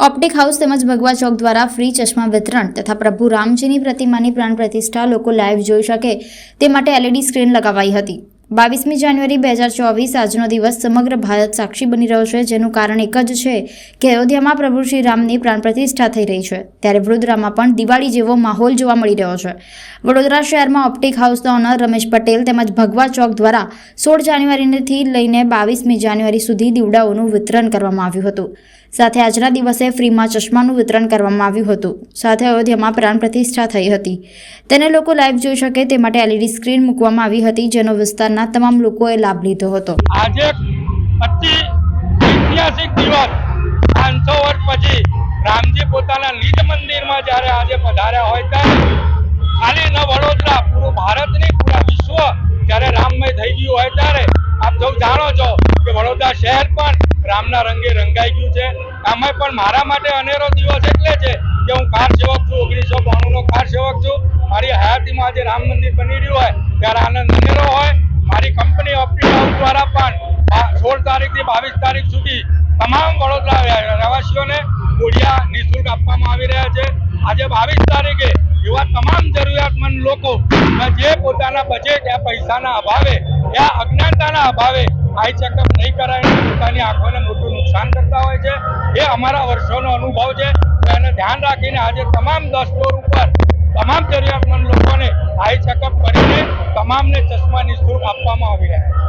Optic house તેમજ ભગવા ચોક દ્વારા ફ્રી ચશ્મા વિતરણ તથા પ્રભુ રામજીની પ્રતિમાની પ્રાણ પ્રતિષ્ઠા લોકો લાઈવ જોઈ શકે તે માટે LED સ્ક્રીન લગાવાઈ હતી। 22મી જાન્યુઆરી 2024 આજનો દિવસ સમગ્ર ભારત સાક્ષી બની રહ્યો છે, જેનું કારણ એક જ છે કે અયોધ્યામાં પ્રભુ શ્રી રામની પ્રાણ પ્રતિષ્ઠા થઈ રહી છે, ત્યારે વડોદરામાં પણ દિવાળી જેવો માહોલ જોવા મળી રહ્યો છે। વડોદરા શહેરમાં ઓપ્ટિક હાઉસના ઓનર રમેશ પટેલ તેમજ ભગવા ચોક દ્વારા 16 જાન્યુઆરીથી લઈને 22મી જાન્યુઆરી સુધી દીવડાઓનું વિતરણ કરવામાં આવ્યું હતું। સાથે આજના દિવસે ફ્રીમાં ચશ્માનું વિતરણ કરવામાં આવ્યું હતું। સાથે અયોધ્યામાં પ્રાણ પ્રતિષ્ઠા થઈ હતી, તેને લોકો લાઈવ જોઈ શકે તે માટે LED સ્ક્રીન મૂકવામાં આવી હતી, જેનો વિસ્તારના તમામ લોકોએ લાભ લીધો હતો। આજે અતિ ઐતિહાસિક દિવસ 500 વર્ષ પછી રામજી પોતાના નિજ મંદિરમાં જ્યારે આજે પધાર્યા હોય ત્યારે ખાલી ન વડોદરા પૂરું ભારત નહીં પૂરા વિશ્વ જ્યારે રામમય થઈ ગયું હોય ત્યારે આપ સૌ જાણો છો કે વડોદરા શહેર પણ રામના રંગે રંગાઈ ગયું છે। આમાં પણ મારા માટે અનેરો દિવસ એટલે છે કે હું કાર સેવક છું, 1992 નો કાર સેવક છું। મારી હયાતીમાં આજે રામ મંદિર બની રહ્યું હોય ત્યારે આનંદ અનેરો હોય। મારી કંપની ઓપ્ટિક હાઉસ દ્વારા પણ 16 તારીખથી 22 તારીખ સુધી તમામ વડોદરા રહેવાસીઓને ગોળિયા નિઃશુલ્ક આપવામાં આવી રહ્યા છે। આજે 22 તારીખે એવા તમામ જરૂરિયાતમંદ લોકો જે પોતાના બજેટ યા પૈસાના અભાવે યા અજ્ઞાનતાના અભાવે આઈ ચેકઅપ નહીં કરાય, પોતાની આંખોને મોટું નુકસાન કરતા હોય છે। એ અમારા વર્ષોનો અનુભવ છે, એને ધ્યાન રાખીને આજે તમામ 10 ફ્લોર ઉપર તમામ જરૂરિયાતમંદ લોકોને આઈ ચેકઅપ કરીને તમામને ચશ્મા નિઃશુલ્ક આપવામાં આવી રહ્યા છે।